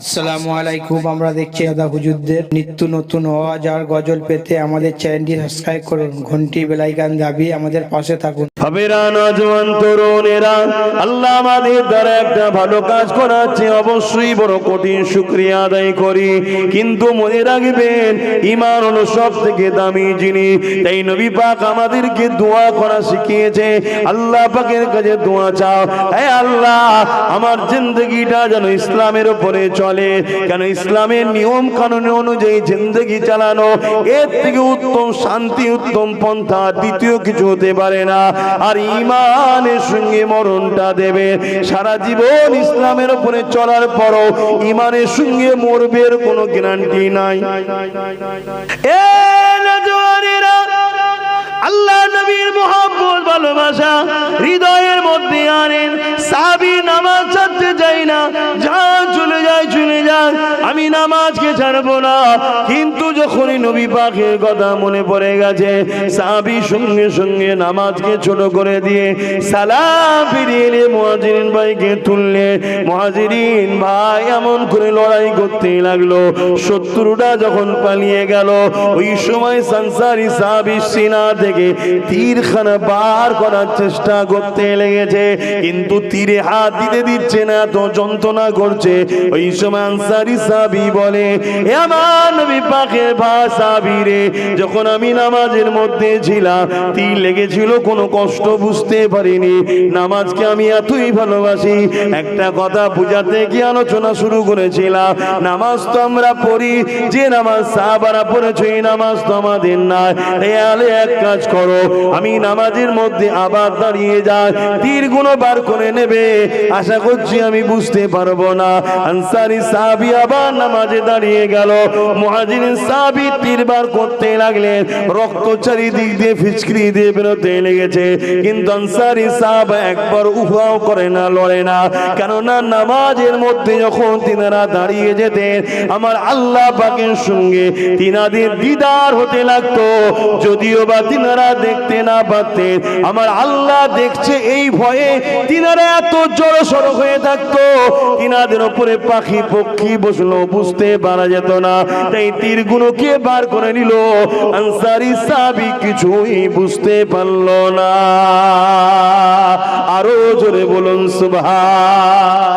আসসালামু আলাইকুম। আমরা দেখছি দাদা হুজুরদের নিত্য নতুন আওয়াজ আর গজল পেতে আমাদের চ্যানেলটি সাবস্ক্রাইব করুন, ঘন্টি বেলাইকান দাবিয়ে আমাদের পাশে থাকুন। হাবেরা নওজোয়ান তরুণেরা, আল্লাহ আমাদের দ্বারা একটা ভালো কাজ করাচ্ছে, অবশ্যই বড় কঠিন শুকরিয়া আদায় করি। কিন্তু মনে রাখবেন, ঈমান হলো সব থেকে দামি জিনিস। তাই নবী পাক আমাদেরকে দোয়া করা শিখিয়েছে। আল্লাহ পাকের কাছে দোয়া চাও, হে আল্লাহ আমার জিন্দগিটা যেন ইসলামের উপরে চলে। কেন ইসলামের নিয়ম কানুন অনুযায়ী জিন্দগি চালানো, এর থেকে উত্তম শান্তি, উত্তম পন্থা দ্বিতীয় কিছু হতে পারে না। আর ঈমানের সঙ্গে মরণটা দেবে। সারা জীবন ইসলামের উপরে চলার পরও ঈমানের সঙ্গে মরবের কোনো গ্যারান্টি নাই। এ নওজোয়ানেরা, আল্লাহ নবীর মুহাব্বত ভালোবাসা হৃদয়ের মধ্যে আনেন। সাহাবী নামাজ ছাড়তে যায় না, যা চলে যায় চলে যায়, আমি নামাজকে ছাড়বো না। কিন্তু যখনই নবী পাকের কথা মনে পড়ে গেছে, সাহাবী সঙ্গে সঙ্গে নামাজকে ছোট করে দিয়ে সালাম ফিরিয়ে এলে মুহাজিরিন ভাইকে তুললে। মুহাজিরিন ভাই এমন করে লড়াই করতে লাগলো, শত্রুরা যখন পালিয়ে গেল, ওই সময় আনসারী সাহাবী সিনা থেকে তীরখানা বার করার চেষ্টা করতে লেগেছে, কিন্তু তীরে হাত দিতে দিচ্ছে না, তো যন্ত্রণা করছে। ওই সময় আনসারী সাহাবী বলে, হে আমার নবী পাকের ভাই সাহাবী রে, যখন আমি নামাজের মধ্যে ছিলাম তীর লেগেছিল, কোনো কষ্ট বুঝতে পারিনি। নামাজকে আমি এতই ভালোবাসি। একটা কথা বুঝাতে গিয়ে আলোচনা শুরু করেছিলাম, নামাজ তো আমরা পড়ি, যে নামাজ সাহাবারা পড়েছে এই নামাজ তো আমাদের না। এক কাজ করো, আমি নামাজের মধ্যে আবার দাঁড়িয়ে যাই, তীরগুলো বার করে নেবে। আশা করছি আমি বুঝতে পারবো না। আনসারী সাহাবী আবার নামাজে দাঁড়িয়ে গেল, মুহাজিরিন সাহাবী তীর বার করতে লাগলেন। রক্ত চারিদিক দিয়ে ফিচকিরি দিয়ে বেরোতে লেগেছে, কিন্তু আনসারী সাহাবা একবার উহাও করে না, লড়ে না। কেননা নামাজের মধ্যে যখন তিনারা দাঁড়িয়ে যেতেন, আমার আল্লাহ পাকের সঙ্গে তিনাদের দিদার হতে লাগতো। যদিও বা তিনারা দেখতে না পারতেন, আমার আল্লাহ দেখছে এই ভয়ে তিনারা এত জড়সড় হয়ে থাকতো, তিনাদের উপরে পাখি পক্ষী বসলো, বুঝতে পারা যেত না। তাই তীরগুলোকে বার করে নিল। আনসারী সাহাবী কিছুই বুঝতে পারল না। আরো জোরে বলুন সুবহান।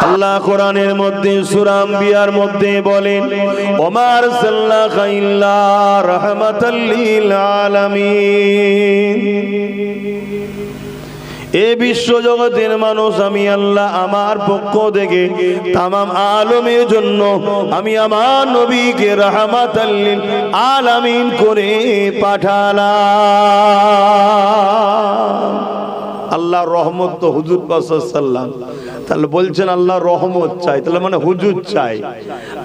আল্লাহ কোরআনের মধ্যে সূরা আম্বিয়ার মধ্যে বলেন, ওমা আরসালনাকা ইল্লা রাহমাতাল লিল আলামিন। এ বিশ্ব জগতের মানুষ, আমি আল্লাহ আমার পক্ষ থেকে তামাম আলমের জন্য আমি আমার নবীকে রাহমাতাল লিল আলামিন করে পাঠালাম। আল্লাহর রহমত তো হুজুর পাক সাল্লাল্লাহু আলাইহি ওয়াসাল্লাম। তাহলে বলছেন আল্লাহ রহমত চাই, তাহলে মানে হুজুর চাই।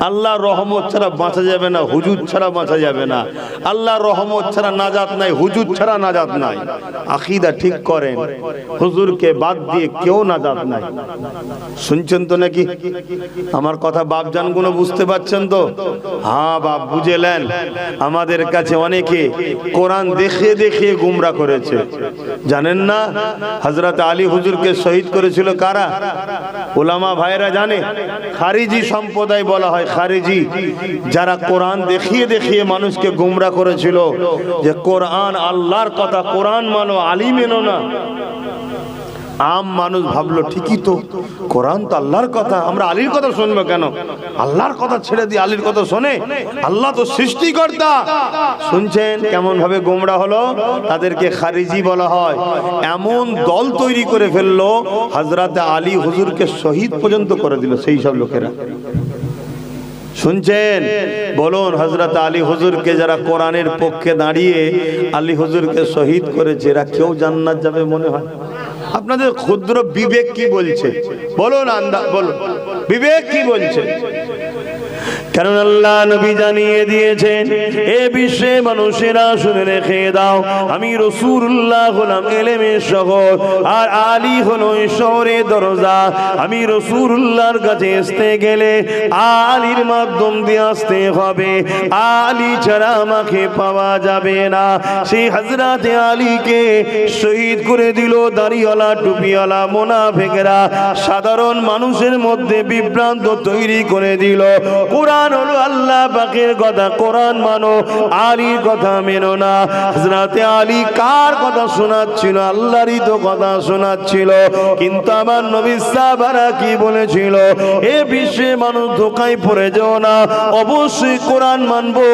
আল্লাহ রহমত ছাড়া বাঁচা যাবে না, হুজুর ছাড়া বাঁচা যাবে না। আল্লাহ রহমত ছাড়া নাজাত নাই, হুজুর ছাড়া নাজাত নাই। আকীদা ঠিক করেন, হুজুরকে বাদ দিয়ে কেউ নাজাত নাই। শুনছেন তো নাকি আমার কথা? বাপজান গুলো বুঝতে পারছেন তো? হ্যাঁ বাপ, বুঝেলেন। আমাদের কাছে অনেকে কোরআন দেখে দেখে গুমরা করেছে, জানেন না? হযরত আলী হুজুরকে শহীদ করেছিল কারা? উলামা ভাইরা জানে? খারিজি সম্প্রদায় বলা হয়, খারিজি, যারা কোরআন দেখিয়ে দেখিয়ে মানুষকে গুমরা করেছিল যে কোরআন আল্লাহর কথা, কোরআন মানো, আলী মেনো না। আম মানুষ ভাবলো ঠিকই তো, কোরআন তো আল্লাহর কথা, আমরা আলীর কথা শুনবো কেন? আল্লাহর কথা ছেড়ে দিয়ে আলীর কথা শোনে? আল্লাহ তো সৃষ্টিকর্তা। শুনছেন কেমন ভাবে গোমরা হলো? তাদেরকে খারিজি বলা হয়। এমন দল তৈরি করে ফেললো, হযরত আলী হুজুরকে শহীদ পর্যন্ত করে দিল সেই সব লোকেরা। শুনছেন? বলুন, হযরত আলী হুজুরকে যারা কোরআনের পক্ষে দাঁড়িয়ে আলী হুজুরকে শহীদ করেছে, এরা কেউ জান্নাত যাবে মনে হয়? আপনাদের ক্ষুদ্র বিবেক কি বলছে? বলুন, বলুন বিবেক কি বলছে? কারণ আল্লাহ নবী জানিয়ে দিয়েছেন, এ বিশ্বে মানুষেরা শুনে রেখে দাও, আমি রাসূলুল্লাহ হলাম ইলমের শহর, আর আলী হলো শহরের দরজা। আমি রাসূলুল্লাহর কাছে আসতে গেলে আলীর মাধ্যম দিয়ে আসতে হবে, আলী ছাড়া আমাকে পাওয়া যাবে না। সেই হযরতে আলীকে শহীদ করে দিল দাড়িওয়ালা টুপিওয়ালা মুনাফিকরা, সাধারণ মানুষের মধ্যে বিভ্রান্ত তৈরি করে দিল। কোরআন হলো আল্লাহ পাকের কথা, কোরআন মানো, আলীর কথা মেনো না। হযরতে আলী কার কথা শোনাচ্ছিল? আল্লাহরই তো কথা শোনাচ্ছিল। কিন্তু আমার নবী সাহাবারা কি বলেছিল? এ বিশ্বে মানুষ ধোঁকায় পড়ে যাও না, অবশ্যই কোরআন মানবো,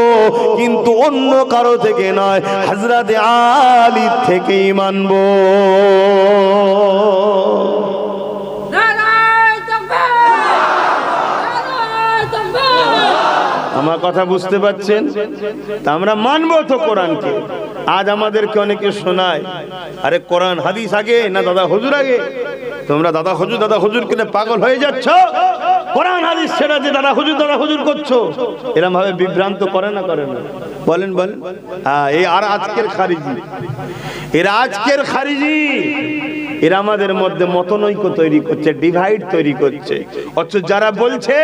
কিন্তু অন্য কারো থেকে নয়, হযরতে আলী থেকেই মানবো। আমার কথা বুঝতে পারছেন? তা আমরা মানবো তো কোরআনকে। আজ আমাদেরকে অনেকে শোনায়, আরে কোরআন হাদিস আগে না দাদা হুজুর আগে? তোমরা দাদা হুজুর কিনে পাগল হয়ে যাচ্ছ, কোরআন হাদিস ছেড়ে যে দাদা হুজুর করছো। এরকম ভাবে বিভ্রান্ত করে না? বলেন বলেন। হ্যাঁ, এই আর আজকের খারিজি, এরা আজকের খারিজি, এরা আমাদের মধ্যে মতনৈক্য তৈরি করছে, ডিভাইড তৈরি করছে। অথচ যারা বলছে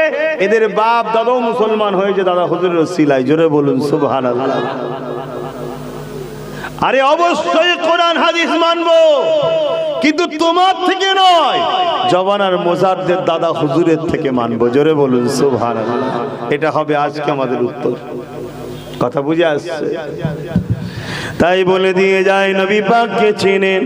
এদের বাপ দাদাও মুসলমান হয়েছে দাদা হুজুরের ওসিলায়, জোরে বলুন সুবহানাল্লাহ। আরে অবশ্যই কোরআন হাদিস মানবো, কিন্তু তোমার থেকে নয়, জবানার মোজারদের দাদা হুজুরের থেকে মানবো, জোরে বলুন সুবহানাল্লাহ। এটা হবে আজকে আমাদের উত্তর। কথা বুঝে আসছে? তাই বলে দিয়ে যায়, নবী পাককে চিনেন,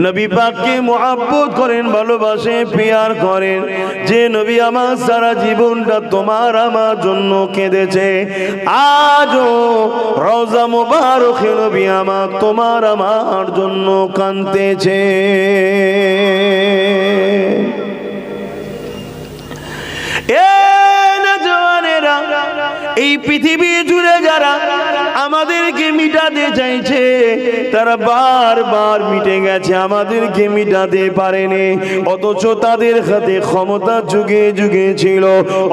নবী পাককে মুহাব্বত করেন, ভালোবাসে, প্যার করেন। যে নবী আমার সারা জীবনটা তোমার আমার জন্য কেঁদেছে, আজও রওজা মুবারকে নবী আমার তোমার আমার জন্য কাঁদতেছে। এই পৃথিবী জুড়ে যারা আমাদেরকে মিটাতে চাইছে, তারা বারবার মিটে গেছে, আমাদেরকে মিটাতে পারেনি। অথচ তাদের হাতে ক্ষমতা যুগে যুগে ছিল,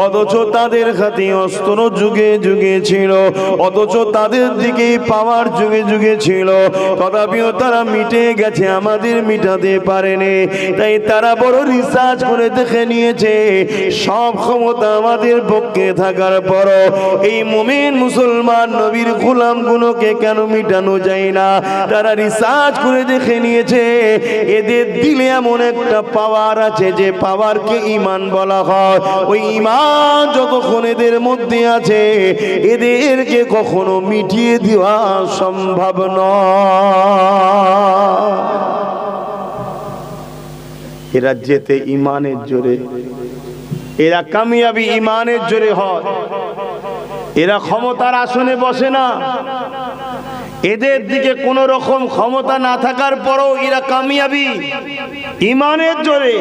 অথচ তাদের হাতে অস্ত্র যুগে যুগে ছিল, অথচ তাদের দিকে পাওয়ার যুগে যুগে ছিল, তথাপিও তারা মিটে গেছে, আমাদের মিটাতে পারেনি। তাই তারা বড় রিসার্চ করে দেখে নিয়েছে, সব ক্ষমতা আমাদের পক্ষে থাকার পরও এই মুমিন মুসলমান নবীর গোলাম গুলোকে কেন মিটানো যায় না? তারা রিসার্চ করে দেখে নিয়েছে, এদের দিলে এমন একটা পাওয়ার আছে, যে পাওয়ারকে ঈমান বলা হয়। ওই ঈমান যতক্ষণ এদের মধ্যে আছে, এদেরকে কখনো মিটিয়ে দেওয়া সম্ভব নয়। এরা যেতে ঈমানের জোরে, এরা কামিয়াবি ঈমানের জোরে হয়। এরা ক্ষমতার আসনে বসে না, এদের দিকে কোন রকম ক্ষমতা না থাকার পরও এরা কামিয়াবি ঈমানের জোরে।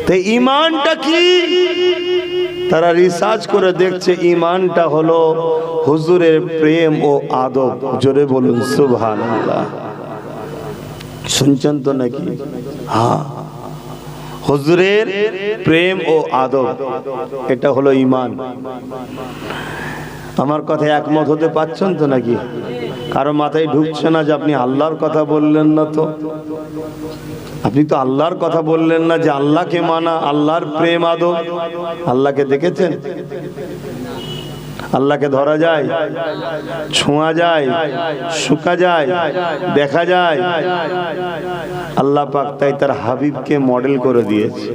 তো ঈমানটা কি? তারা রিসার্চ করে দেখছে, ঈমানটা হলো হুজুরের প্রেম ও আদব। জোরে বলুন সুবহানাল্লাহ। শুনছেন তো নাকি? হ্যাঁ, হুজুরের প্রেম ও আদব, এটা হলো ঈমান। আমার কথায় একমত হতে পারছেন তো নাকি? কারো মাথায় ঢুকছে না যে আপনি আল্লাহর কথা বললেন না? তো আপনি তো আল্লাহর কথা বললেন না, যে আল্লাহকে মানা, আল্লাহর প্রেম আদব। আল্লাহকে দেখেছেন? আল্লাহকে ধরা যায়, ছোঁয়া যায়, শুকা যায়, দেখা যায়। আল্লাহ পাক তাই তার হাবিবকে মডেল করে দিয়েছে,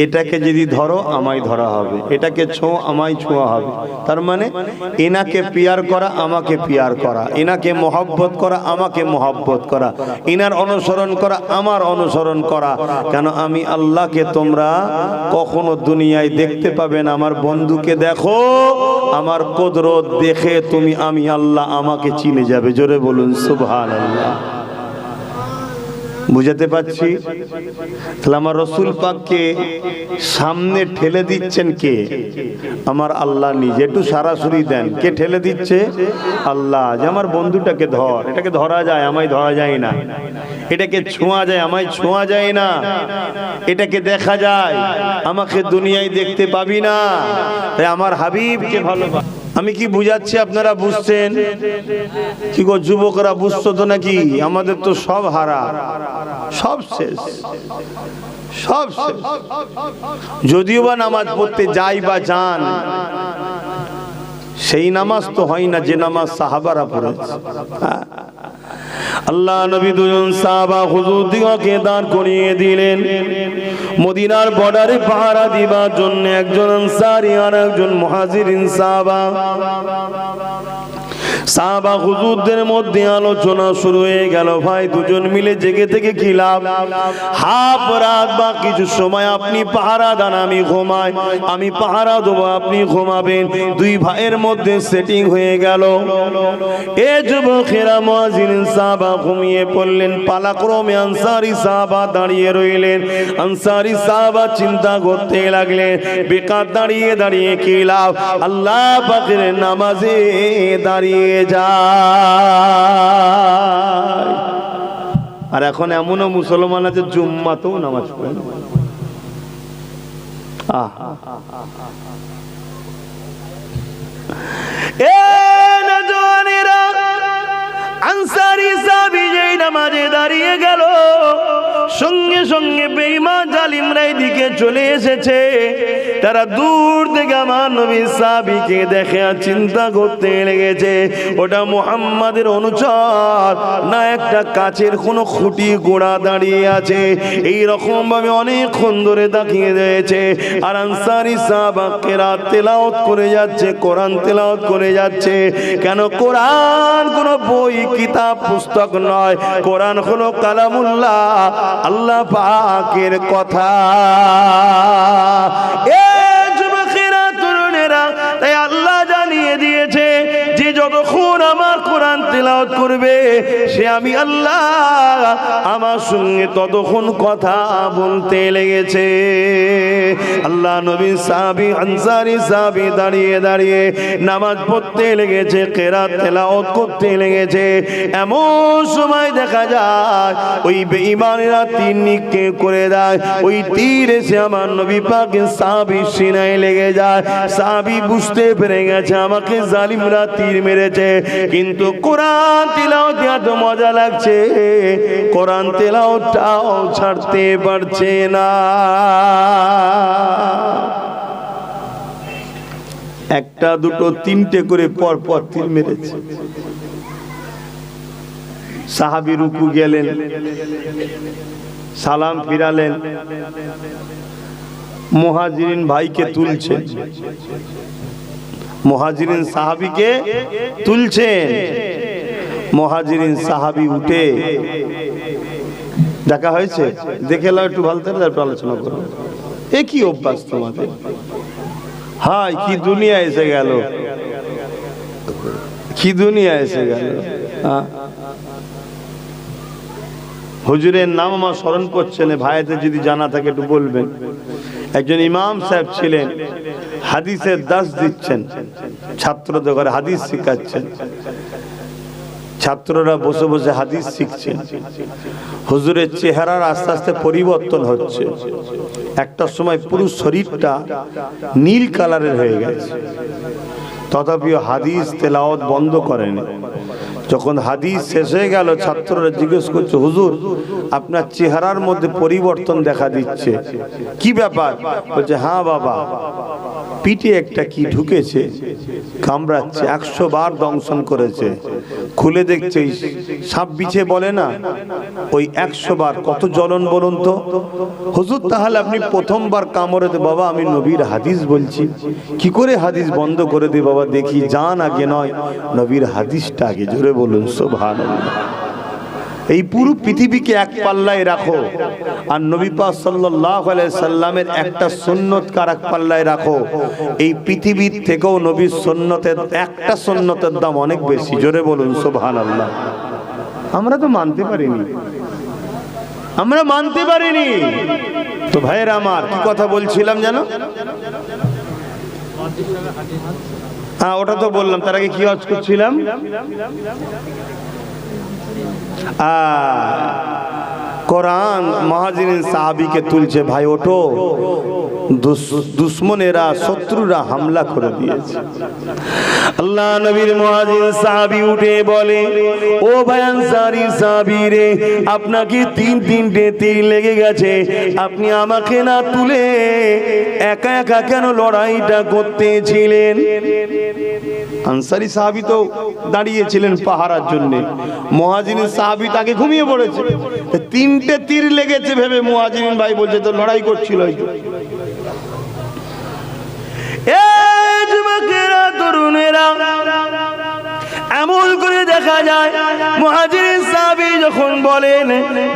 এটাকে যদি ধরো আমায় ধরা হবে, এটাকে ছো আমায় ছোঁয়া হবে। তার মানে এনাকে পিয়ার করা, আমাকে পিয়ার করা, এনাকে মহব্বত করা, আমাকে মহব্বত করা, এনার অনুসরণ করা, আমার অনুসরণ করা। কেন? আমি আল্লাহকে তোমরা কখনো দুনিয়ায় দেখতে পাবে না। আমার বন্ধুকে দেখো, আমার কুদরত দেখে তুমি আমি আল্লাহ আমাকে চিনে যাবে। জোরে বলুন সুবহানাল্লাহ। বুঝাতে পারছি? তাহলে আমার রসুল পাককে সামনে ঠেলে দিচ্ছেন কে? আমার আল্লাহ নিজে। একটু সরাসরি দেন, কে ঠেলে দিচ্ছে? আল্লাহ। যে আমার বন্ধুটাকে ধর, এটাকে ধরা যায়, আমায় ধরা যায় না। এটাকে ছোঁয়া যায়, আমায় ছোঁয়া যায় না। এটাকে দেখা যায়, আমাকে দুনিয়ায় দেখতে পাবি না। তাই আমার হাবিবকে ভালোবাস। আমি কি বুঝাচ্ছি আপনারা বুঝছেন? কি গো যুবকরা, বুঝছো তো নাকি? আমাদের তো সব হারা, সব শেষ, সব শেষ। যদিও বা নামাজ পড়তে যাই বা যান, সেই নামাজ তো হয় না যে নামাজ সাহাবারা পড়েছে। আল্লাহ নবী দুজন সাহাবা হুজুর দিগকে দাঁড় করিয়ে দিলেন মদিনার বর্ডারে পাহারা দিবার জন্য। একজন আনসারী আর একজন মুহাজিরিন সাহাবা। সাহাবা হুজুরদের মধ্যে আলোচনা শুরু হয়ে গেল, ভাই দুজন মিলে জেগে থেকে কি লাভ? হাফ রাত বা কিছু সময় আপনি পাহারা দেন, আমি ঘুমাই, আমি পাহারা দেবো, আপনি ঘুমাবেন। দুই ভাইয়ের মধ্যে সেটিং হয়ে গেল। এ যুবকেরা মুহাজিরিন সাহাবা ঘুমিয়ে পড়লেন, পালাক্রমে আনসারী সাহাবা দাঁড়িয়ে রইলেন। আনসারী সাহাবা চিন্তা করতে লাগলেন, বেকার দাঁড়িয়ে দাঁড়িয়ে কি লাভ? আল্লাহ পাকের নামাজে দাঁড়িয়ে যায়। আর এখন এমনও মুসলমান আছে জুম্মাতেও নামাজ পড়ে না। আনসারী সাহাবী যেই নামাজে দাঁড়িয়ে গেল, সঙ্গে সঙ্গে বেঈমান জালিমরা দিকে চলে এসেছে। তারা দূর থেকে আমার নবী সাহাবীকে দেখে আর চিন্তা করতে লেগেছে, ওটা মুহাম্মাদের অনুচর না একটা কাচের কোনো খুঁটি গোড়া দাঁড়িয়ে আছে। এই রকম ভাবে অনেকক্ষণ ধরে তাকিয়ে রয়েছে। আর আনসারী সাহাবা কেরাত তেলাওয়াত করে যাচ্ছে, কোরআন তেলাওয়াত করে যাচ্ছে। কেন? কোরআন কোনো বই কিতাব পুস্তক নয়, কোরআন হলো কালামুল্লাহ, আল্লাহ পাকের কথা। এ যুবকেরা, তরুণেরা, তাই আল্লাহ জানিয়ে দিয়েছে যে যতক্ষণ আমার কোরআন তেলাওয়াত করবে সে আমি আল্লাহ আমার সঙ্গে ততক্ষণ কথা বলতে লেগেছে। আল্লাহ নবী সাহাবী আনসারী সাহাবী দাঁড়িয়ে দাঁড়িয়ে নামাজ পড়তে লেগেছে, কেরাত তেলাওয়াত করতে লেগেছে। এমন সময় দেখা যায় ওই বেঈমানেরা তীর নিক্ষেপ করে দেয়। ওই তীর এসে আমার নবী পাকের সাহাবীর সিনায় লেগে যায়। সাহাবী বুঝতে পেরে গেছে আমাকে জালিমরা তীর মেরেছে, কিন্তু কোরআন তেলাওয়াত এত মজা লাগছে, কোরআন তেলাওয়াতটাও ছাড়তে পারছে না। একটা দুটো তিনটে করে পর পর তীর মেরেছে। সাহাবী রুকু গেলেন, সালাম ফিরালেন, মুহাজিরিন ভাইকে তুলছেন, মুহাজিরিন সাহাবীকে তুলছেন। মুহাজিরিন সাহাবী উঠে, দেখা হয়েছে, দেখে নাও একটু ভালো করে তারপর আলোচনা করো। এ কি অভ্যাস তোমাদের? হায় কি দুনিয়া এসে গেল, কি দুনিয়া এসে গেল। হুজুরের নাম আমার স্মরণ করছেন, ভাইদের যদি জানা থাকে একটু বলবেন। একজন ইমাম সাহেব ছিলেন, হাদিসের দাস দিচ্ছেন, ছাত্রদের ঘরে হাদিস শিখাচ্ছেন। ছাত্ররা বসে বসে হাদিস শিখছেন। হুজুরের চেহারার আস্তে আস্তে পরিবর্তন হচ্ছে। একটা সময় পুরো শরীরটা নীল কালারের হয়ে গেছে, তথাপিও হাদিস তেলাওয়াত বন্ধ করেনি। যখন হাদিস শেষ হয়ে গেল, ছাত্ররা জিজ্ঞেস করছে, হুজুর আপনার চেহারার মধ্যে পরিবর্তন দেখা দিচ্ছে, কি ব্যাপার? বলছে, হ্যাঁ বাবা, পিঠে একটা কি ঢুকেছে, কামড়াচ্ছে, 100 বার দংশন করেছে। খুলে দেখছে সাপ বিছে বলে না, ওই 100 বার। কত জ্বলন বলুন তো। হুজুর তাহলে আপনি প্রথমবার কামড়েতে? বাবা আমি নবীর হাদিস বলছি, কি করে হাদিস বন্ধ করে দে বাবা, দেখি জান আগে নয়, নবীর হাদিসটা আগে। জোরে বলুন সুবহানাল্লাহ। এই পুরো পৃথিবীকে এক পাল্লায় রাখো, আর নবী পাক সাল্লাল্লাহু আলাইহি সাল্লামের একটা সুন্নতকে এক পাল্লায় রাখো। এই পৃথিবীর থেকেও নবীর সুন্নতের একটা সুন্নতের দাম অনেক বেশি। জোরে বলুন সুবহানাল্লাহ। আমরা তো মানতে পারিনি, আমরা মানতে পারিনি। তো ভাইয়ের আমার কি কথা বলছিলাম জানো? হ্যাঁ ওটা তো বললাম। তার আগে কি ওয়াজ করছিলাম? কোরআন মুহাজিরিন সাহাবীকে তুলছে, ভাই ওঠো, দুশ্মনেরা শত্রুরা হামলা করে দিয়েছে। আল্লাহ নবীর মুহাজির সাহাবী উঠে বলে, ও ভাই আনসারী সাহাবী রে, আপনাকে তিনটে তীর লেগে গেছে, আপনি আমাকে না তুলে একা একা কেন লড়াইটা করতেছিলেন? আনসারী সাহাবী তো দাঁড়িয়েছিলেন পাহারার জন্য, মুহাজিরিন সাহাবী তাকে ঘুমিয়ে পড়েছে। তিনটে তীর লেগেছে ভেবে মুহাজিরিন ভাই বলছে তো লড়াই করছিল। এই যুবকেরা, তরুণেরা, এমন করে দেখা যায় মুহাজিরিন সাহাবী যখন বলেন,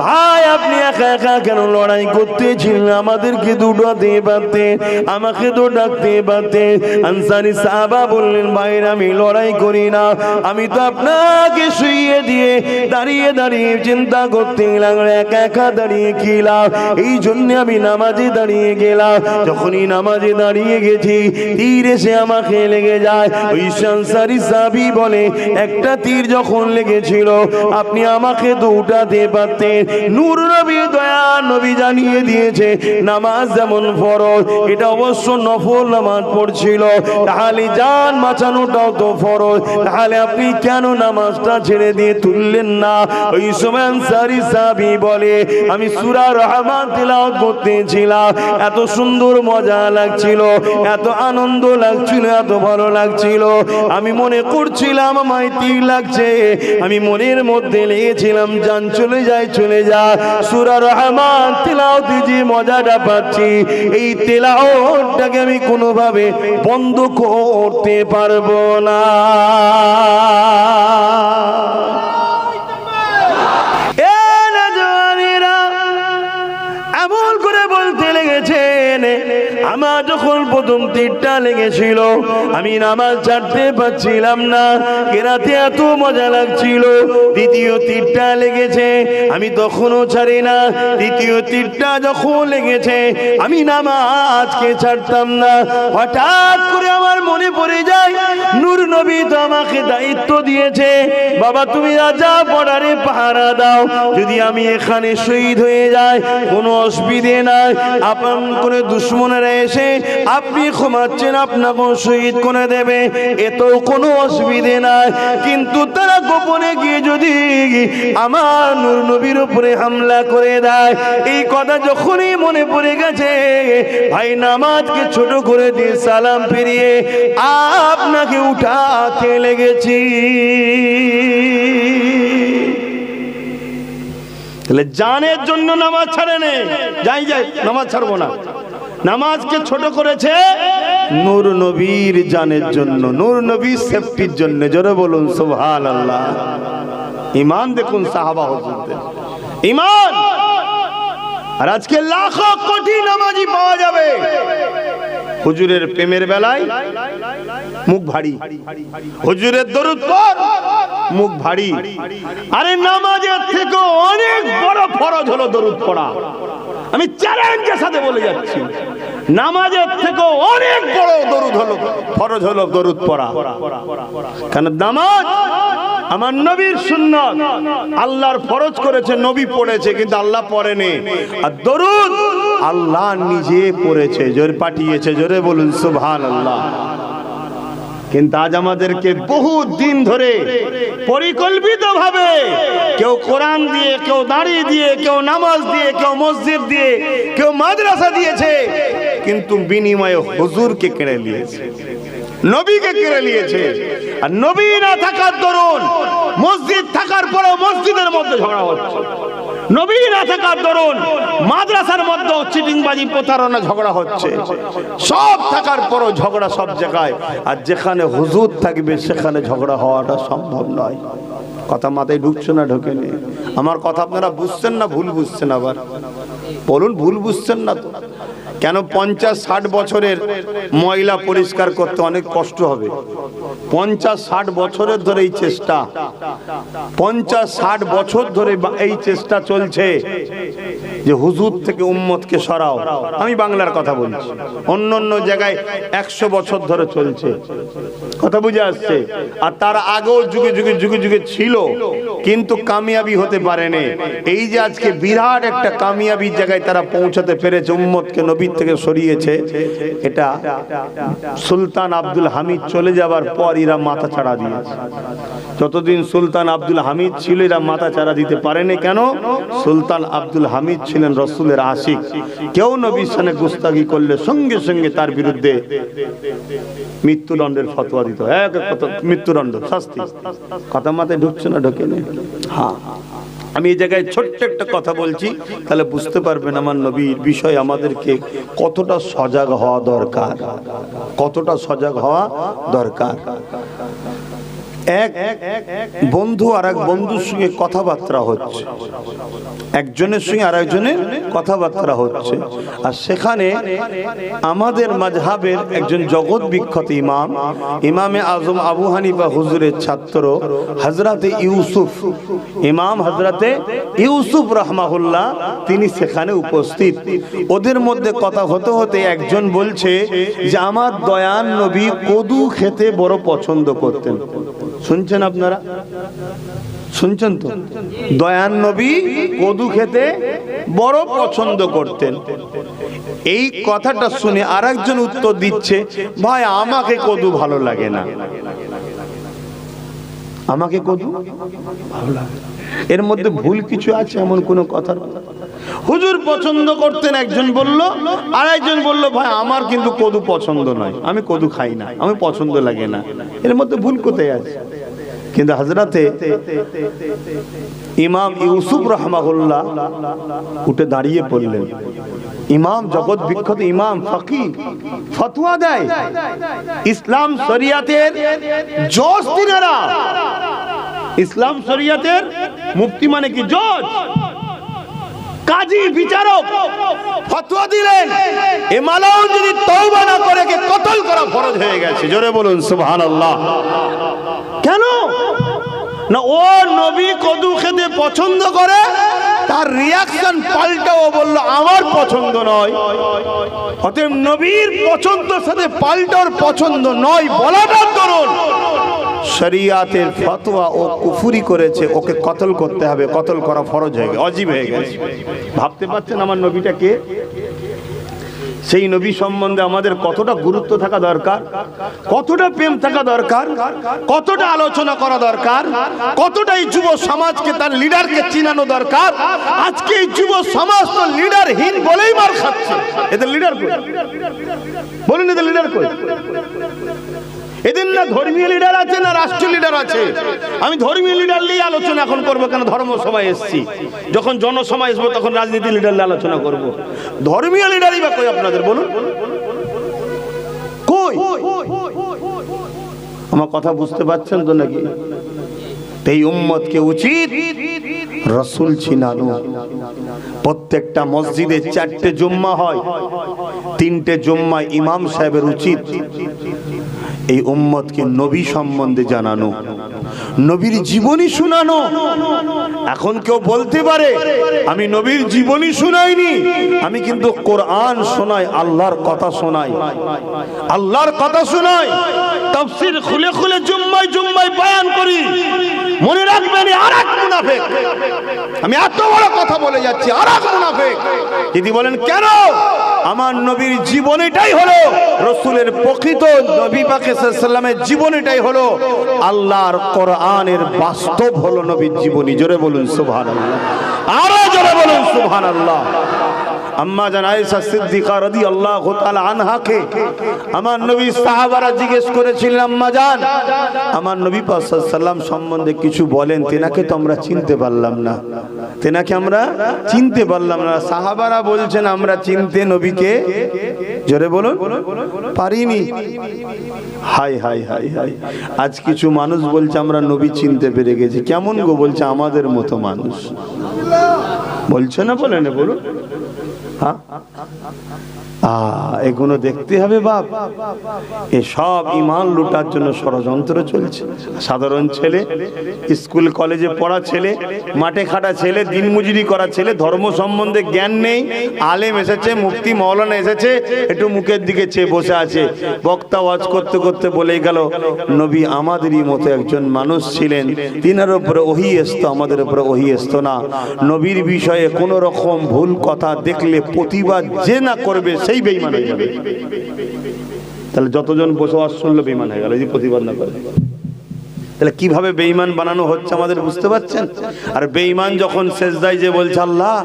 ভাই আপনি একা একা কেন লড়াই করতেছিলেন? আমাদেরকে দুটাতে পারতেন, আমাকে তো ডাকতে পারতেন। আনসারী সাহাবা বললেন, ভাইরা আমি লড়াই করি না, আমি তো আপনাকে শুইয়ে দিয়ে দাঁড়িয়ে দাঁড়িয়ে চিন্তা করতে লাগলাম একা একা দাঁড়িয়ে কি লাভ, এই জন্য আমি নামাজে দাঁড়িয়ে গেলাম। যখনই নামাজে দাঁড়িয়ে গেছি তীর এসে আমাকে লেগে যায়। ওই আনসারী সাহাবী বলে, একটা তীর যখন লেগেছিল আপনি আমাকে তো উঠাতে পারতেন। নূর নবী, দয়া নবী জানিয়ে দিয়েছে নামাজ যেমন ফরজ, এটা অবশ্য নফল নামাজ পড়ছিল, তাহলে জান বাঁচানোটাও তো ফরজ, তাহলে আপনি কেন নামাজটা ছেড়ে দিয়ে তুললেন না? ওই সময় আনসারী সাহাবী বলে, আমি সূরা রহমান তিলাওয়াত করতেছিলাম, এত সুন্দর মজা লাগছিল, এত আনন্দ লাগছিল, এত ভালো লাগছিল, আমি মনে করছিলাম আমায় তীর লাগছে, আমি মনের মধ্যে লেগেছিলাম জান চলে যায় চলে যা। সূরা রহমান তিলাওয়াতে যে মজাটা পাচ্ছি, এই তিলাওয়াতটাকে আমি কোনোভাবে বন্ধ করতে পারবো না। এমন করে বলতে লেগেছেন, আমার যখন প্রথম তীরটা লেগেছিল আমি নামাজ ছাড়তে পারছিলাম না, কেরাতে এত মজা লাগছিল। দ্বিতীয় তীরটা লেগেছে আমি তখনও ছাড়ি না, তৃতীয় তীরটা যখন লেগেছে আমি নামাজকে ছাড়তাম না। হঠাৎ করে আমার মনে পড়ে যায়, নূর নবী তো আমাকে দায়িত্ব দিয়েছে, বাবা তুমি রাজা বর্ডারে পাহারা দাও, যদি আমি এখানে শহীদ হয়ে যাই কোনো অসুবিধে নাই, আপন করে দুশ্মনেরা এসে আপনি ক্ষমাচ্ছেন আপনাকে শহীদ করে দেবে, এতেও কোনো অসুবিধে নাই। কিন্তু তারা গোপনে গিয়ে যদি আমার নূর নবীর উপরে হামলা করে দেয়, এই কথা যখনই মনে পড়ে গেছে ভাই নামাজকে ছোট করে দিয়ে সালাম ফিরিয়ে আপনাকে উঠাতে লেগেছি। তাহলে জানের জন্য নামাজ ছাড়ে নে, যাই নামাজ ছাড়বো না, নামাজকে ছোট করেছে নূর নবীর জানের জন্য, নূর নবীর সেফটির জন্য। জোরে বলুন সুবহানাল্লাহ। ঈমান দেখুন সাহাবা হুজুরদের ঈমান। আর আজকে লাখো কোটি নামাজি পাওয়া যাবে, হুজুরের প্রেমের বেলায় মুখ ভারী, হুজুরের দরুদ পড় মুখ ভারী। আরে নামাজের থেকে অনেক বড় ফরজ হলো দরুদ পড়া। আমি চ্যালেঞ্জের সাথে বলে যাচ্ছি, নামাজের থেকে অনেক বড় দরুদ হলো ফরজ হলো দরুদ পড়া। কারণ নামাজ আমার নবীর সুন্নাত, আল্লাহর ফরজ করেছে, নবী পড়েছে কিন্তু আল্লাহ পড়েনি। আর দরুদ আল্লাহ নিজে পড়েছে, জোরে পাঠিয়েছে, জোরে বলুন সুবহানাল্লাহ। কিন্তু আজ আমাদেরকে বহু দিন ধরে পরিকল্পিতভাবে কেউ কোরআন দিয়ে, কেউ দাড়ি দিয়ে, কেউ নামাজ দিয়ে, কেউ মসজিদ দিয়ে, কেউ মাদ্রাসা দিয়েছে, কিন্তু বিনিময়ে হুজুরকে কেড়ে নিয়েছে, নবীকে কেড়ে নিয়েছে। আর নবী না থাকার দরুন মসজিদ থাকার পরেও মসজিদের মধ্যে ঝগড়া হচ্ছে, নবী না থাকার দরুন মাদ্রাসার মধ্যে চিটিংবাজি প্রতারণা ঝগড়া হচ্ছে, সব থাকার পরও ঝগড়া সব জায়গায়। আর যেখানে হুজুর থাকবে সেখানে ঝগড়া হওয়াটা সম্ভব নয়। কথা মাথায় ঢুকছে না? ঢোকেনি? আমার কথা আপনারা বুঝছেন না ভুল বুঝছেন? আবার বলুন, ভুল বুঝছেন না তো? কেন 50-60 বছরের ময়লা পরিষ্কার করতে অনেক কষ্ট হবে? 50-60 বছরের ধরে এই চেষ্টা, 50-60 বছর ধরে এই চেষ্টা চলছে। যে হুজুর থেকে উম্মতকে সরাও। আমি বাংলার কথা বলছি, অন্য অন্য জায়গায় 100 বছর ধরে চলছে, কথা বুঝে আসছে। আর তার আগেও যুগে যুগে যুগে যুগে ছিল, কিন্তু কামিয়াবি হতে পারেনি। এই যে আজকে বিরাট একটা কামিয়াবির জায়গায় তারা পৌঁছাতে পেরেছে, উম্মতকে নবীর থেকে সরিয়েছে, এটা সুলতান আব্দুল হামিদ চলে যাবার পর এরা মাথা ছাড়া দিয়েছে। যতদিন সুলতান আব্দুল হামিদ ছিল এরা মাথা ছাড়া দিতে পারেনি। কেন? সুলতান আব্দুল হামিদ ছিলেন রসুলের আশিক। কেউ নবীর সামনে গুস্তাগি করলে সঙ্গে সঙ্গে তার বিরুদ্ধে মৃত্যুদণ্ডের ফতোয়া দিত। মৃত্যুদণ্ড, শাস্তি। কথা মাথায় ঢুকছে না? ঢোকে না? হ্যাঁ, আমি এই জায়গায় ছোট্ট একটা কথা বলছি, তাহলে বুঝতে পারবেন আমার নবীর বিষয় আমাদেরকে কতটা সজাগ হওয়া দরকার, কতটা সজাগ হওয়া দরকার। এক বন্ধু আর এক বন্ধুর সঙ্গে কথাবার্তা হচ্ছে, একজনের সঙ্গে আর একজনের কথাবার্তা হচ্ছে, আর সেখানে আমাদের মাযহাবের একজন জগৎ বিখ্যাত ইমাম, ইমামে আজম আবু হানিফা হুজুরের ছাত্র হযরতে ইউসুফ, ইমাম হযরতে ইউসুফ রাহমাহুল্লাহ, তিনি সেখানে উপস্থিত। ওদের মধ্যে কথা হতে হতে একজন বলছে যে আমার দয়ান নবী কদু খেতে বড় পছন্দ করতেন। শুনছেন আপনারা? শুনছেন তো? দয়ান নবী কদু খেতে বড় পছন্দ করতেন। এই কথাটা শুনে আরেকজন উত্তর দিচ্ছে, ভাই আমাকে কদু ভালো লাগে না, আমাকে কদু ভালো লাগে। এর মধ্যে ভুল কিছু আছে এমন কোনো কথা? হুজুর পছন্দ করতেন একজন বলল, আর একজন বলল ভাই আমার কিন্তু কদু পছন্দ নয়, আমি কদু খাই না, আমি পছন্দ লাগে না। এর মধ্যে ভুল কোথায় আছে? কিন্তু হযরতে ইমাম ইউসুফ রাহমাহুল্লাহ উঠে দাঁড়িয়ে পড়লেন। ইমাম, জগৎ বিখ্যাত ইমাম, ফকিহ, ফতোয়া দেয়। ইসলাম শরিয়াতের জজ তিনারা, ইসলাম শরিয়াতের মুফতি মানে কি? জজ, কাজী, বিচারক। ফতোয়া দিলেন এ মালাউন যদি তওবা না করে কে কতল করা ফরজ হয়ে গেছে। জোরে বলুন সুবহানাল্লাহ। কেন না? ও নবী কদু খেতে পছন্দ করে, তার রিয়াকশন পাল্টাও বলল আমার পছন্দ নয়। অতএব নবীর পছন্দের সাথে পাল্টার পছন্দ নয় বলাটার দরুন শরিয়াতের ফতোয়া ও কুফরি করেছে, ওকে কতল করতে হবে, কতল করা ফরজ হয়ে গেছে, ওয়াজিব হয়ে গেছে। ভাবতে পারছেন আমার নবীটা কে? সেই নবী সম্বন্ধে আমাদের কতটা গুরুত্ব থাকা দরকার, কতটা প্রেম থাকা দরকার, কতটা আলোচনা করা দরকার, কতটা এই যুব সমাজকে তার লিডারকে চিনানো দরকার। আজকে এই যুব সমাজ তো লিডারহীন বলেই মার খাচ্ছে। এদের লিডার কই? বলুন, এদের লিডার কই? এদের না ধর্মীয় লিডার আছে না রাষ্ট্রীয় লিডার আছে। আমি ধর্মীয় লিডার নিয়ে আলোচনা এখন করবো, কেন ধর্ম সভায় এসছি। যখন জনসমায় আসবো তখন রাজনীতি লিডার নিয়ে আলোচনা করব। ধর্মীয় লিডারই বা কই আপনাদের? বলুন কই? আমার কথা বুঝতে পারছেন তো নাকি? এই উম্মতকে উচিত রাসূল চিনানো। প্রত্যেকটা মসজিদে 4টে জুম্মা হয়, 3টে জুম্মা ইমাম সাহেবের উচিত এই উম্মতকে নবী সম্বন্ধে জানানো, নবীর জীবনী শোনানো। এখন কেউ বলতে পারে আমি নবীর জীবনী শোনাইনি, আমি কিন্তু কোরআন শোনাই, আল্লাহর কথা শোনাই, আল্লাহর কথা শোনাই, তাফসীর খুলে খুলে জুম্মায় জুম্মায় বয়ান করি। মনে রাখবেন আরেক মুনাফিক, আমি এত বড় কথা বলে যাচ্ছি, আরেক মুনাফিক যদি বলেন কেন? আমার নবীর জীবনীটাই হলো রাসূলের প্রকৃত, নবী পাক সাল্লাল্লাহু আলাইহি ওয়াসাল্লামের জীবনীটাই হলো আল্লাহর কোরআনের বাস্তব হলো নবীর জীবনী। জোরে বলুন সুবহানাল্লাহ, আরো জোরে বলুন সুবহানাল্লাহ। আম্মা জান আয়েশা সিদ্দিকা রাদিয়াল্লাহু তাআলা আনহাকে আমার নবী সাহাবারা জিজ্ঞেস করেছিলেন, আম্মা জান আমার নবী পাক সাল্লাল্লাহু আলাইহি ওয়াসাল্লাম সম্বন্ধে কিছু বলেন, তেনাকে তো আমরা চিনতে পারলাম না, তেনাকে আমরা চিনতে পারলাম না। সাহাবারা বলছেন আমরা চিনতে নবীকে, জোরে বলুন, পারিনি। হাই হাই হাই হাই, আজ কিছু মানুষ বলছে আমরা নবী চিনতে পেরে গেছি। কেমন গো? বলছে আমাদের মতো মানুষ। বলছে না? বলে না? বলুন। এগুলো দেখতে হবে বাপ। এসব ইমান লুটার জন্য ষড়যন্ত্র চলছে। সাধারণ ছেলে, স্কুল কলেজে পড়া ছেলে, মাঠে খাটা ছেলে, দিনমজুরি করা ছেলে, ধর্ম সম্বন্ধে জ্ঞান নেই। আলেম এসেছে, মুফতি মাওলানা এসেছে, একটু মুখের দিকে চেয়ে বসে আছে। বক্তা ওয়াজ করতে করতে বলে গেল, নবী আমাদেরই মতো একজন মানুষ ছিলেন, তিনার উপরে ওহী আসতো, আমাদের উপরে ওহী আসতো না। নবীর বিষয়ে কোন রকম ভুল কথা দেখলে প্রতিবাদ যে না করবে সেই বেঈমান হয়ে যাবে। তাহলে যতজন বসে ওয়াজ শুনলো বেঈমান হয়ে গেল, যদি প্রতিবাদ না করে। তাহলে কিভাবে বেঈমান বানানো হচ্ছে আমাদের বুঝতে পারছেন? আর বেঈমান যখন সেজদায় যে বলছে আল্লাহ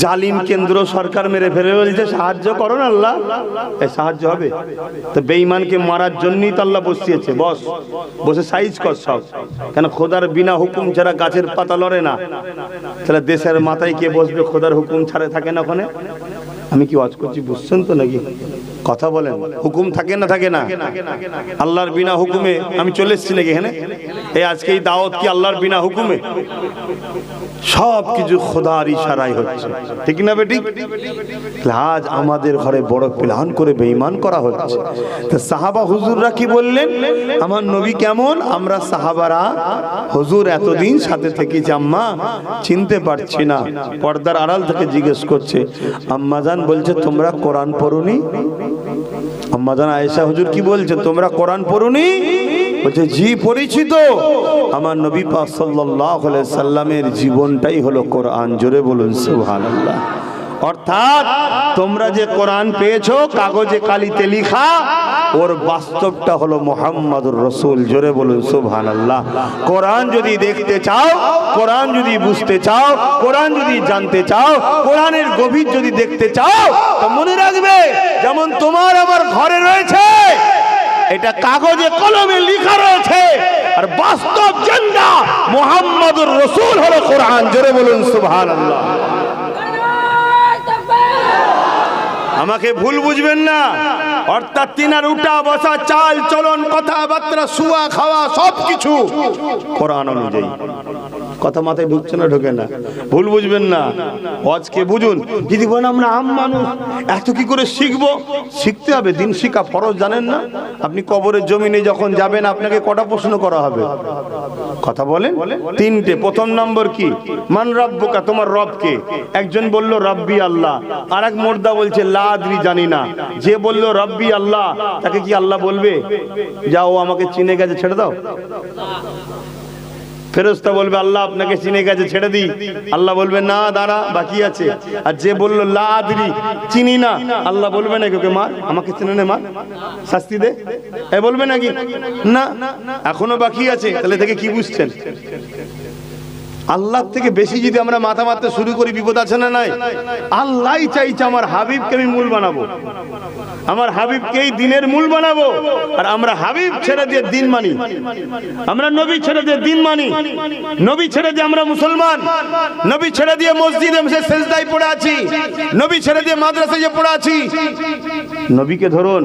জালিম কেন্দ্র সরকার মেরে ফেলে, বলছে সাহায্য করো না আল্লাহ, এই সাহায্য হবে? তো বেঈমানকে মারার জন্যই তো আল্লাহ বসিয়েছে, বসে সাইজ কর সব। কেন? খোদার বিনা হুকুম ছাড়া গাছের পাতা লড়ে না। তাহলে দেশের মাথায় কে বসবে? খোদার হুকুম ছাড়া থাকে না ওখানে। আমি কি ওয়াজ করছি বুঝছেন তো নাকি? কথা বলেন, হুকুম থাকে না থাকে না? আল্লাহর বিনা হুকুমে আমি চলে এসেছি নাকি এখানে? এই আজকে এই দাওয়াত কি আল্লাহর বিনা হুকুমে? সব কিছু খোদার ইশারায় হচ্ছে, ঠিক না বেটি? আজ আমাদের ঘরে বড় প্ল্যান করে বেঈমান করা হচ্ছে। তো সাহাবা হুজুররা কি বললেন, আমার নবী কেমন? আমরা সাহাবারা হুজুর এতদিন সাথে থেকে আম্মা চিনতে পারছি না। পর্দার আড়াল থেকে জিজ্ঞেস করছে, আম্মাজান বলছে তোমরা কোরআন পড়োনি? আম্মাজান আয়েশা হুজুর কি বলছে, তোমরা কোরআন পড়োনি? বলছে জি পড়েছি তো। আমার নবী পাক সাল্লাল্লাহু আলাইহি সাল্লামের জীবনটাই হলো কোরআন। জোরে বলুন সুবহানাল্লাহ। অর্থাৎ তোমরা যে কোরআন পেয়েছো কাগজে কালিতে লেখা, ওর বাস্তবটা হলো মুহাম্মাদুর রাসূল। জোরে বলুন সুবহানাল্লাহ। কোরআন যদি দেখতে চাও, কোরআন যদি বুঝতে চাও, কোরআন যদি জানতে চাও, কোরআনের গভীর যদি দেখতে চাও, তো মনে রাখবে যেমন তোমার আমার ঘরে রয়েছে, এটা কাগজে কলমে লেখা রয়েছে, আর বাস্তব জিন্দা মুহাম্মাদুর রাসূল হলো কোরআন। জোরে বলুন সুবহানাল্লাহ। আমাকে ভুল বুঝবেন না। অর্থাৎ তিনার উঠা বসা, চাল চলন, কথাবার্তা, শুয়া খাওয়া সবকিছু কোরআন অনুযায়ী। কথা মাথায় ঢুকছে না? ঢোকে না? ভুল বুঝবেন না, আজকে বুঝুন। যদি বলেন আমরা আম মানুষ, এত কি করে শিখবো? শিখতে হবে, দিন শিখা ফরজ। জানেন না আপনি কবরের জমিনে যখন যাবেন আপনাকে কটা প্রশ্ন করা হবে? কথা বলেন, তিনটে। প্রথম নম্বর কি? মান রাব্বুকা, তোমার রব কে? একজন বলল রব্বি আল্লাহ, আর এক মুর্দা বলছে লা আদরি, জানি না। যে বলল রব্বি আল্লাহ, তাকে কি আল্লাহ বলবে যাও আমাকে চিনে গেছে ছেড়ে দাও? ফেরেশতা বলবে আল্লাহ আপনাকে চিনে গেছে ছেড়ে দিই? আল্লাহ বলবে না দাঁড়া বাকি আছে। আর যে বলল লা আদরি, চিনি না, আল্লাহ বলবে নাকি ওকে মার, আমাকে চিনে নে মার, শাস্তি দে, এ বলবে নাকি? না, এখনো বাকি আছে। তাহলে থেকে কি বুঝছেন? আল্লাহ থেকে বেশি যদি আমরা মাথা মারতে শুরু করি বিপদ আছে না নাই? আল্লাহ চাইছে আমার হাবিবকে আমি মূল বানাবো, আমার হাবিবকেই দিনের মূল বানাবো। আর আমরা হাবিব ছেড়ে দিয়ে দিন মানি, আমরা নবী ছেড়ে দিয়ে দিন মানি, নবী ছেড়ে দিয়ে আমরা মুসলমান, নবী ছেড়ে দিয়ে মসজিদে সেজদায় পড়ে আছি, নবী ছেড়ে দিয়ে মাদ্রাসায় পড়ে আছি। নবীকে ধরুন,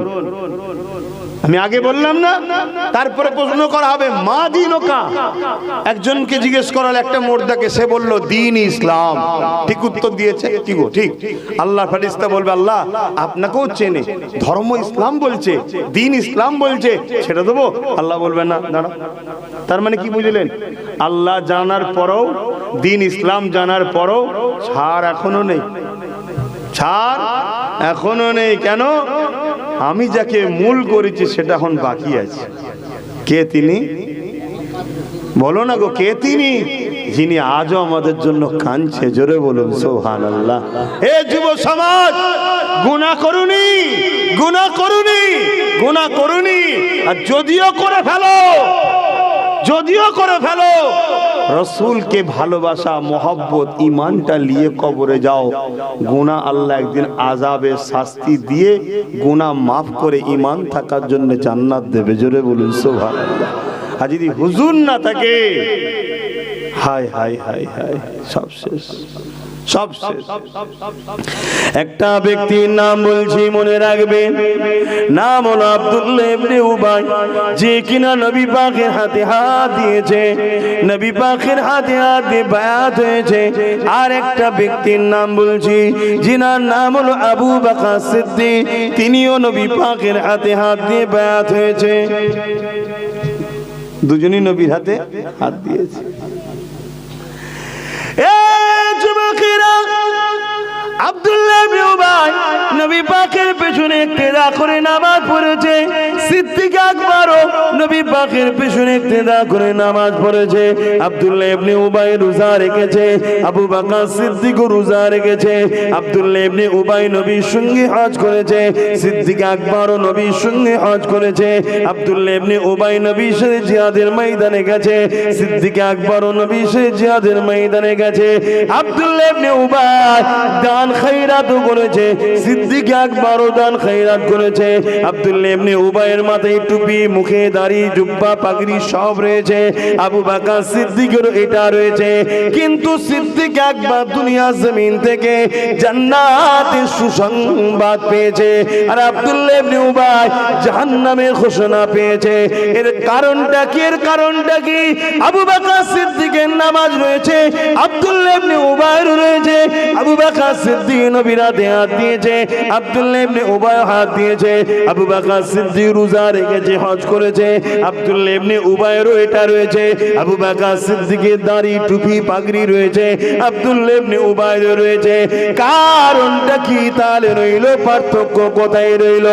আমি আগে বললাম না। তারপরে প্রশ্ন করা হবে মা দিনকা। একজনকে জিজ্ঞেস করাল একটা মুর্দাকে, সে বলল দিন ইসলাম। ঠিক উত্তর দিয়েছে, কি গো ঠিক? আল্লাহ ফেরেশতা বলবে আল্লাহ আপনাকেও চেনে, ধর্ম ইসলাম বলছে, দিন ইসলাম বলছে, ছেড়ে দেবো? আল্লাহ বলবে না দাঁড়া। তার মানে কি বুঝলেন? আল্লাহ জানার পরও, দিন ইসলাম জানার পরও ছাড় এখনো নেই, ছাড় এখনো নেই। কেন? আমি যাকে মূল করেছি সেটা এখন বাকি আছে। কে তিনি? বলো না গো, কে তিনি? যিনি আজও আমাদের জন্য কাঁদছে। জোরে বলুন সুবহানাল্লাহ। হে যুব সমাজ, গুনাহ করুনি, গুনাহ করুনি, গুনাহ করুনি। আর যদিও করে ফেলো, যদিও করে ফেলো, রসুলকে ভালোবাসা, মোহব্বত, ইমানটা নিয়ে কবরে যাও। গুনাহ আল্লাহ একদিন আযাবের শাস্তি দিয়ে গুনাহ মাফ করে ইমান থাকার জন্য জান্নাত দেবে। জোরে বলুন সুবহানাল্লাহ। আর যদি হুজুর না থাকে, হায় হায় হায় হায়, সব শেষ। সব শেষ। একটা ব্যক্তির নাম বলছি, মনে রাখবেন, নাম হলো আব্দুল্লাহ ইবনে উবাই, যে কিনা নবী পাকের হাতে হাত দিয়েছে, নবী পাকের হাতে হাত দিয়ে বায়াত হয়েছে। আর একটা ব্যক্তির নাম বলছি, যিনার নাম হলো আবু বকর সিদ্দিক, তিনিও নবী পাকের হাতে হাত দিয়ে বায়াত হয়েছে। দুজনই নবীর হাতে হাত দিয়েছে। যুবকেরা, আব্দুল্লাহ ইবনে উবাই নবী পাকের পেছনে ইক্তেদা করে নামাজ পড়েছে। সিদ্দিক আকবরও নবী পাকের পেছনে ইক্তেদা করে নামাজ পড়েছে। আব্দুল্লাহ ইবনে উবাই রোজা রেখেছে, আবু বকর সিদ্দিকও রোজা রেখেছে। আব্দুল্লাহ ইবনে উবাই নবীর সঙ্গে হজ করেছে, সিদ্দিক আকবরও নবীর সঙ্গে হজ করেছে। আব্দুল্লাহ ইবনে উবাই নবীর সাথে জিহাদের ময়দানে গেছে, সিদ্দিক আকবরও নবীর সাথে জিহাদের ময়দানে গেছে। আব্দুল্লাহ ইবনে উবাই দান খায়রাত করেছে, সিদ্দিক আকবরও দান খায়রাত করেছে। আব্দুল্লাহ ইবনে উবাইয়ের মাথায় টুপি, মুখে দাড়ি, জুব্বা, পাগড়ি সব রয়েছে। আবু বকর সিদ্দিকের এটা রয়েছে। কিন্তু সিদ্দিক আকবর দুনিয়া জমিন থেকে জান্নাতের সুসংবাদ পেয়েছে, আর আব্দুল্লাহ ইবনে উবাই জাহান্নামের ঘোষণা পেয়েছে। এর কারণটা কি? এর কারণটা কি? আবু বকর সিদ্দিকের নামাজ রয়েছে, আব্দুল্লাহ ইবনে উবাইয়ের রয়েছে। আবু বকর সিদ্দিক নবীর হাতে হাত দিয়েছে, আব্দুল্লাহ ইবনে উবাই হাত দিয়েছে। আবু বকর সিদ্দিক রোজা রেখেছে, হজ করেছে, আব্দুল্লাহ ইবনে উবাইয়েরও এটা রয়েছে। আবু বকর সিদ্দিকের দাড়ি, টুপি, পাগড়ি রয়েছে, আব্দুল্লাহ ইবনে উবাইয়েরও রয়েছে। কারণটা কি তাহলে রইল? পার্থক্য কোথায় রইল?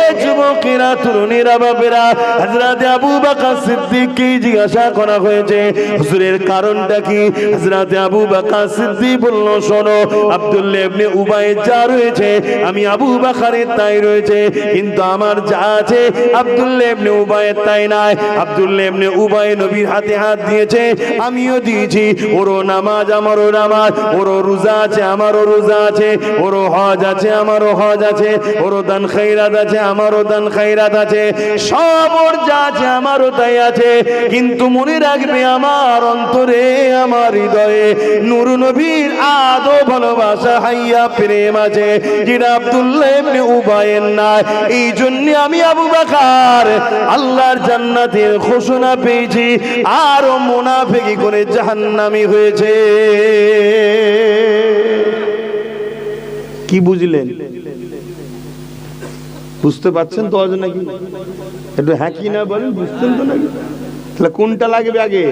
এ যুবকেরা, তরুণেরা, বাবেরা, হযরত আবু বকর সিদ্দিককে জিজ্ঞাসা করা হয়েছে, হুজুরের কারণটা কি? হযরত আবু বকর সিদ্দিক বলল, শোনো, আব্দুল্লাহ ইবনে উবাইয়ের যা রয়েছে আমি আবু বকরের তাই রয়েছে, কিন্তু আমার যা আছে আব্দুল্লাহ ইবনে উবাইয়ের তাই নাই। আব্দুল্লাহ ইবনে উবাই নবীর হাতে হাত দিয়েছে, আমিও দিয়েছি। ওরও নামাজ আমারও নামাজ, ওরও রোজা আছে আমারও রোজা আছে, ওরও হজ আছে আমারও হজ আছে, ওরও দান খায়রাত আছে আমারও দান খায়রাত আছে, সব ওর যা আছে আমারও তাই আছে। কিন্তু মনে রাখবে, আমার অন্তরে, আমার হৃদয়ে নূর নবীর আদো ভালোবাসা, হাইয়া প্রেম আছে, যেটা আব্দুল্লাহ ইবনে উবাইয়ের নাই। এই জন্য আমি আবু বকর আল্লাহর জান্নাতের ঘোষণা পেয়েছি, আর মুনাফিকি করে জাহান্নামী হয়েছে। কি বুঝলেন? বুঝতে পারছেন তো আজ নাকি? একটু হ্যাঁ কি না বলেন, বুঝছেন তো নাকি? তাহলে কোনটা লাগবে আগে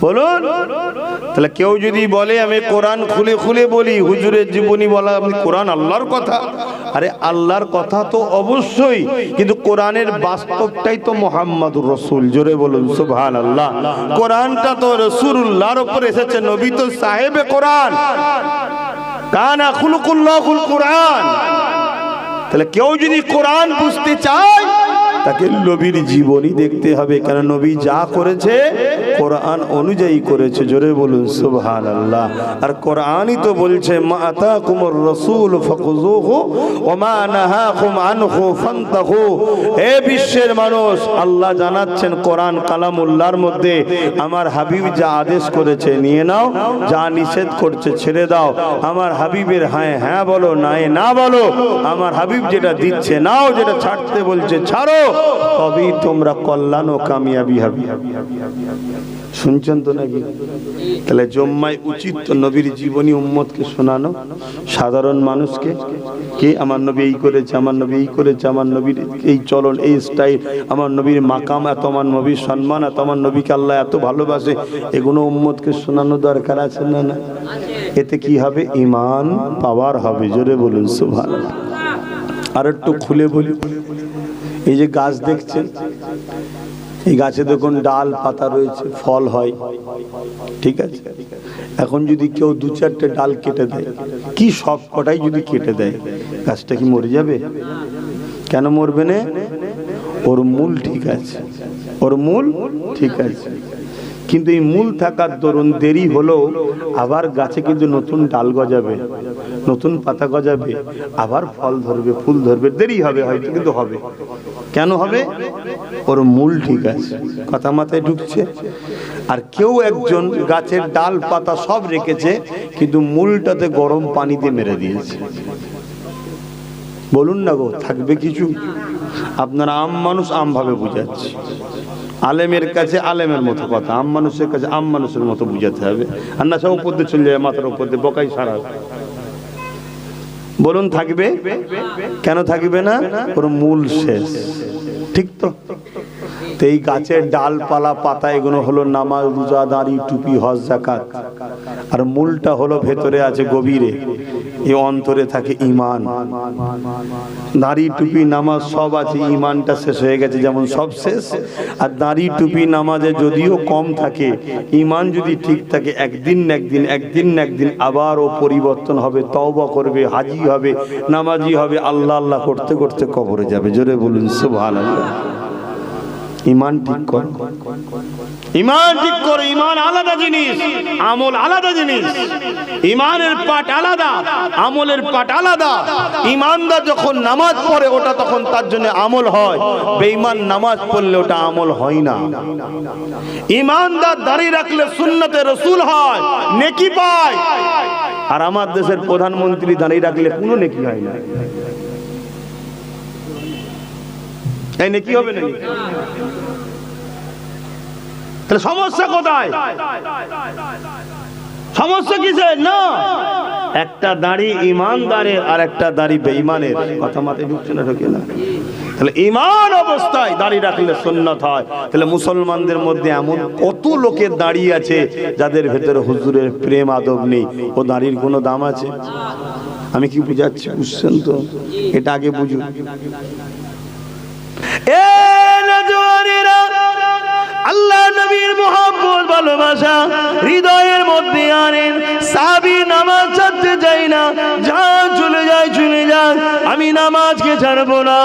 বলুন? তাহলে কেউ যদি বলে আমি কোরআন খুলে খুলে বলি, হুজুরের জীবনী বলা আপনি কোরআন আল্লাহর কথা, আরে আল্লাহর কথা তো অবশ্যই, কিন্তু কোরআনের বাস্তবটাই তো মুহাম্মাদুর রাসূল। জোরে বলুন সুবহানাল্লাহ। কোরআনটা তো রাসূলুল্লাহর উপর এসেছে, নবী তো সাহেবে কোরআন, কানা খুলুকুল্লাহুল কোরআন। তাহলে কেউ যদি কোরআন বুঝতে চায়, তাকে নবীর জীবনী দেখতে হবে, কারণ নবী যা করেছে কোরআন অনুযায়ী করেছে। জোরে বলুন সুবহানাল্লাহ। আর কোরআনই তো বলছে, মা আতাকুমুর রাসূল ফাখুযুহু ওয়া মা নাহাকুম আনহু ফান্তাহু। হে বিশ্বের মানুষ, আল্লাহ জানাচ্ছেন কোরআন কালামুল্লাহর মধ্যে আমার হাবিব যা আদেশ করেছে নিয়ে নাও, যা নিষেধ করছে ছেড়ে দাও। আমার হাবিবের হ্যাঁ হ্যাঁ বলো, নাই না বলো। আমার হাবিব যেটা দিচ্ছে নাও, যেটা ছাড়তে বলছে ছাড়ো, তবেই তোমরা কল্যাণ ও কামিয়াবি হবে। শুনছেন তো নাকি? তাহলে জম্মায় উচিত তো নবীর জীবনী উম্মতকে শোনানো, সাধারণ মানুষকে, কে আমার নবী এই করেছে, আমার নবী এই করেছে, আমার নবীর এই চলন, এই স্টাইল, আমার নবীর মাকাম এত, আমার নবীর সম্মান এত, আমার নবীকে আল্লাহ এত ভালোবাসে, এগুলো উম্মতকে শোনানো দরকার আছে না? না, এতে কি হবে? ঈমান পাওয়ার হবে। জোরে বলুন সুবহানাল্লাহ। আর একটু খুলে বলি, এই যে গাছ দেখছেন, এই গাছে দেখুন ডাল পাতা রয়েছে, ফল হয়, ঠিক আছে। এখন যদি কেউ দু চারটে ডাল কেটে দেয়, কি সব কটাই যদি কেটে দেয়, গাছটা কি মরে যাবে? কেন মরবে না? ওর মূল ঠিক আছে, ওর মূল ঠিক আছে। কিন্তু এই মূল থাকার দরুন দেরি হলো, আবার গাছে কিন্তু নতুন ডাল গজাবে। নতুন পাতা গজাবে, আবার ফল ধরবে, ফুল ধরবে, দেরি হবে হয়তো, কিন্তু হবে। কেন হবে? ওর মূল ঠিক আছে। কথা মাথায় ঢুকছে? আর কেউ একজন গাছের ডাল পাতা সব রেখেছে, কিন্তু মূলটাতে গরম পানি দিয়ে মেরে দিয়েছে। বলুন না গো, থাকবে কিছু? আপনারা আম মানুষ, আম ভাবে বুঝাচ্ছে। আলেমের কাছে আলেমের মতো কথা, আম মানুষের কাছে আম মানুষের মতো বুঝাতে হবে। আর না সব উপর দিয়ে চলে যায়, মাথার উপর দিয়ে বকাই সারা। বলুন থাকবে? কেন থাকবে না? ওর মূল শেষ। ঠিক তো? এই গাছের ডালপালা পাতা এগুলো হলো নামাজ, রোজা, দাড়ি, টুপি, হজ, যাকাত। আর মূলটা হলো ভেতরে আছে গভীরে, এই অন্তরে থাকে ঈমান। দাড়ি, টুপি, নামাজ সব আছে, ঈমানটা শেষ হয়ে গেছে, যেমন সব শেষ। আর দাড়ি, টুপি, নামাজে যদিও কম থাকে, ঈমান যদি ঠিক থাকে, একদিন আবার ও পরিবর্তন হবে, তওবা করবে, হাজি হবে, নামাজি হবে, আল্লাহ আল্লাহ করতে করতে কবরে যাবে। জোরে বলুন সুবহানাল্লাহ। ঈমান ঠিক কর, ঈমান ঠিক করো। ঈমান আলাদা জিনিস, আমল আলাদা জিনিস। ঈমানের পাঠ আলাদা, আমলের পাঠ আলাদা। ঈমানদার যখন নামাজ পড়ে ওটা তখন তার জন্য আমল হয়, বেঈমান নামাজ পড়লে ওটা আমল হয় না। ঈমানদার দাড়ি রাখলে সুন্নতে রাসূল হয়, নেকি পায়। আর আমার দেশের প্রধানমন্ত্রী দাড়ি রাখলে কোনো নেকি হয় না। এই নেকি হবে না? তাহলে সমস্যা কোথায়? সমস্যা কিসের? না, একটা দাড়ি ঈমানদারের আর একটা দাড়ি বেঈমানের। কথা মাথায় ঢুকছে না? ঢোকে না? তাহলে ঈমান অবস্থায় দাড়ি রাখলে সুন্নাত হয়। তাহলে মুসলমানদের মধ্যে এমন কত লোকের দাড়ি আছে যাদের ভেতরে হুজুরের প্রেম আদব নেই। ও দাড়ির কোনো দাম আছে? আমি কি বুঝাচ্ছি? বুঝছেন তো? এটা আগে বুঝুন। আল্লাহ নবীর মুহাব্বত ভালোবাসা হৃদয়ের মধ্যে আনেন। সাহাবী নামাজ ছাড়তে চাই না, যা চলে যায় চলে যায়, আমি নামাজকে ছাড়বো না।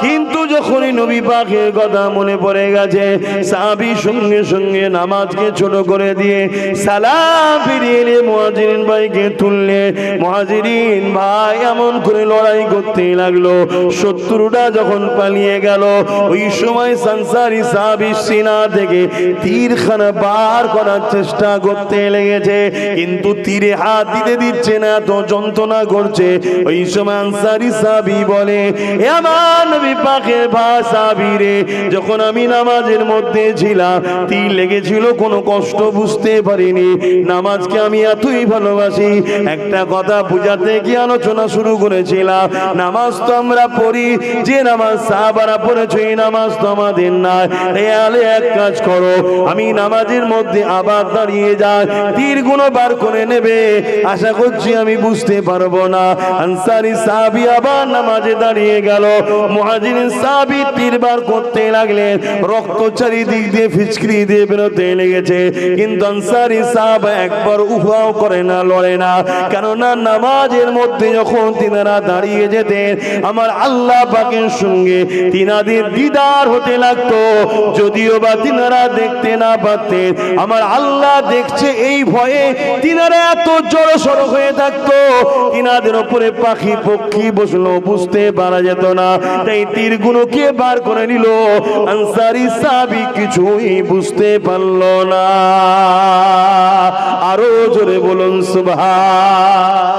কিন্তু যখনই নবী পাকের কথা মনে পড়ে গেছে, সাহাবী সঙ্গে সঙ্গে নামাজকে ছোট করে দিয়ে সালাম ফিরিয়ে এলে মুহাজিরিন ভাইকে তুললে। মুহাজিরিন ভাই এমন করে লড়াই করতে লাগলো, শত্রুরা যখন পালিয়ে গেল, ওই সময় আনসারী সাহাবী সিনা থেকে তীরখানা বার করার চেষ্টা করতে লেগেছে, কিন্তু তীরে হাত দিতে দিচ্ছে না, তো যন্ত্রণা করছে। ওই সময় আনসারী সাহাবী বলে, এ আমার নবী পাকের ভাই সাহাবী রে, যখন আমি নামাজের মধ্যে ছিলাম তীর লেগেছিল, কোনো কষ্ট বুঝতে পারিনি। নামাজকে আমি এতই ভালোবাসি। একটা কথা বুঝাতে কি আলোচনা শুরু করেছিলাম, নামাজ তো আমরা পড়ি, যে নামাজ সাহাবারা পড়েছে এই নামাজ তো আমাদের না। এক কাজ করো, আমি নামাজের মধ্যে আবার দাঁড়িয়ে যাই, তীর গুলো বার করে নেবে। আশা করছি আমি বুঝতে পারবো না। আনসারী সাহাবী আবার নামাজে দাঁড়িয়ে গেল, মুহাজিরিন সাহাবী তীর বার করতে লাগলেন। রক্ত চারিদিক দিয়ে ফিচকিরি দিয়ে বেরোতে লেগেছে, কিন্তু আনসারী সাহাবা একবার উহাও করে না, লড়ে না। কেননা নামাজের মধ্যে যখন তিনারা দাঁড়িয়ে যেতেন, আমার আল্লাহ পাকের সঙ্গে তিনাদের দিদার হতে লাগতো। যদিও বা তিনারা দেখতে না পারতেন, আমার আল্লাহ দেখছে এই ভয়ে তিনারা এত জড়সড় হয়ে থাকতো, তিনাদের উপরে পাখি পক্ষী বসলো, বুঝতে পারা যেত না। তাই তীরগুলোকে বার করে নিল। আনসারী সাহাবী কিছুই বুঝতে পারল না। আরো জোরে বলুন সুবহান।